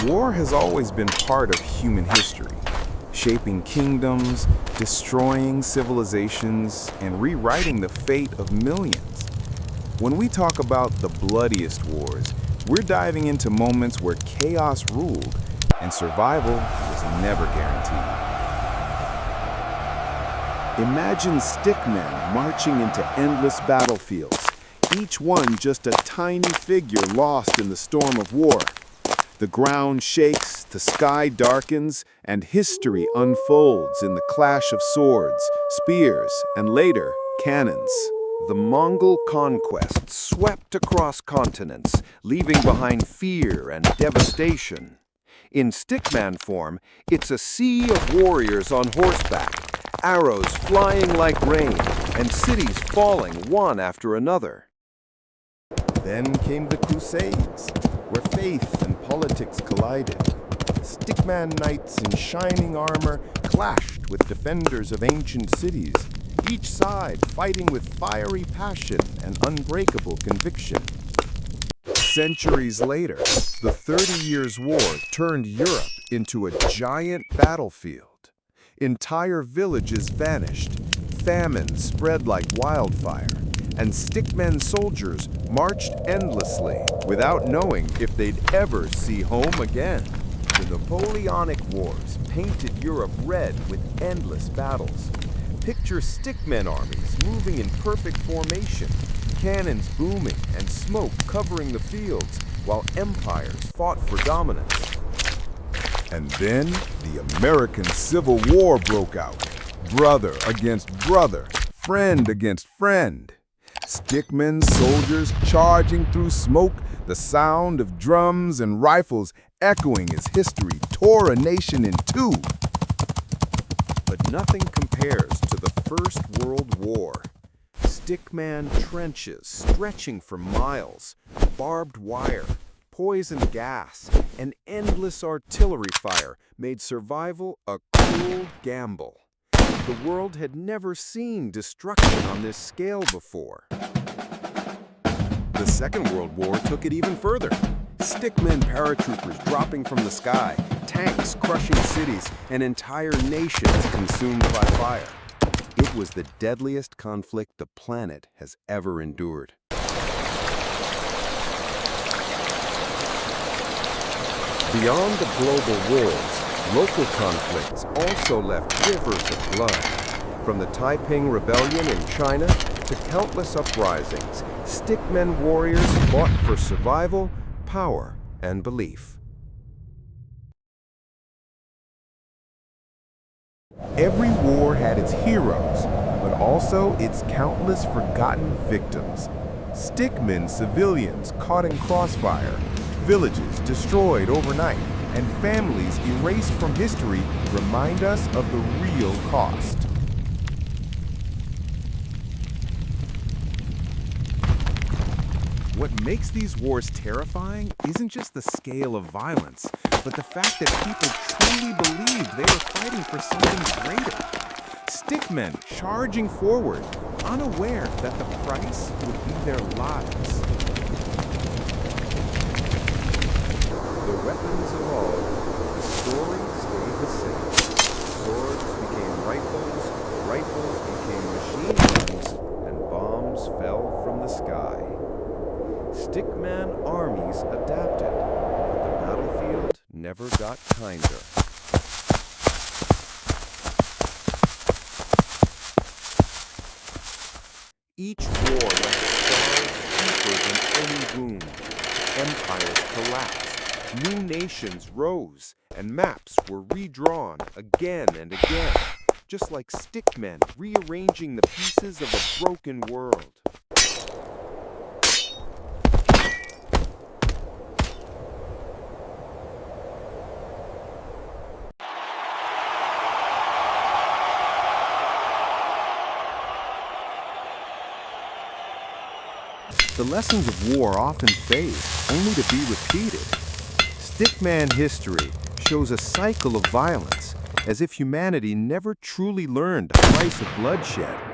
War has always been part of human history, shaping kingdoms, destroying civilizations, and rewriting the fate of millions. When we talk about the bloodiest wars, we're diving into moments where chaos ruled and survival was never guaranteed. Imagine stickmen marching into endless battlefields, each one just a tiny figure lost in the storm of war. The ground shakes, the sky darkens, and history unfolds in the clash of swords, spears, and later, cannons. The Mongol conquest swept across continents, leaving behind fear and devastation. In stickman form, it's a sea of warriors on horseback, arrows flying like rain, and cities falling one after another. Then came the Crusades, where faith and politics collided. Stickman knights in shining armor clashed with defenders of ancient cities, each side fighting with fiery passion and unbreakable conviction. Centuries later, the 30 Years' War turned Europe into a giant battlefield. Entire villages vanished, famine spread like wildfire, and stickmen soldiers marched endlessly without knowing if they'd ever see home again. The Napoleonic Wars painted Europe red with endless battles. Picture stickmen armies moving in perfect formation, cannons booming and smoke covering the fields while empires fought for dominance. And then the American Civil War broke out. Brother against brother, friend against friend. Stickmen soldiers charging through smoke, the sound of drums and rifles echoing as history tore a nation in two. But nothing compares to the First World War. Stickman trenches stretching for miles, barbed wire, poison gas, and endless artillery fire made survival a cruel gamble. The world had never seen destruction on this scale before. The Second World War took it even further. Stickmen paratroopers dropping from the sky, tanks crushing cities, and entire nations consumed by fire. It was the deadliest conflict the planet has ever endured. Beyond the global wars, local conflicts also left rivers of blood. From the Taiping Rebellion in China to countless uprisings, stickmen warriors fought for survival, power, and belief. Every war had its heroes, but also its countless forgotten victims. Stickmen civilians caught in crossfire, villages destroyed overnight, and families erased from history remind us of the real cost. What makes these wars terrifying isn't just the scale of violence, but the fact that people truly believed they were fighting for something greater. Stickmen charging forward, unaware that the price would be their lives. The weapons evolved, the story stayed the same. Swords became rifles, rifles became machine guns, and bombs fell from the sky. Stickman armies adapted, but the battlefield never got kinder. Each war left scars deeper than any wound. Empires collapsed, new nations rose, and maps were redrawn again and again, just like stickmen rearranging the pieces of a broken world. The lessons of war often fade, only to be repeated. Stickman history shows a cycle of violence, as if humanity never truly learned the price of bloodshed.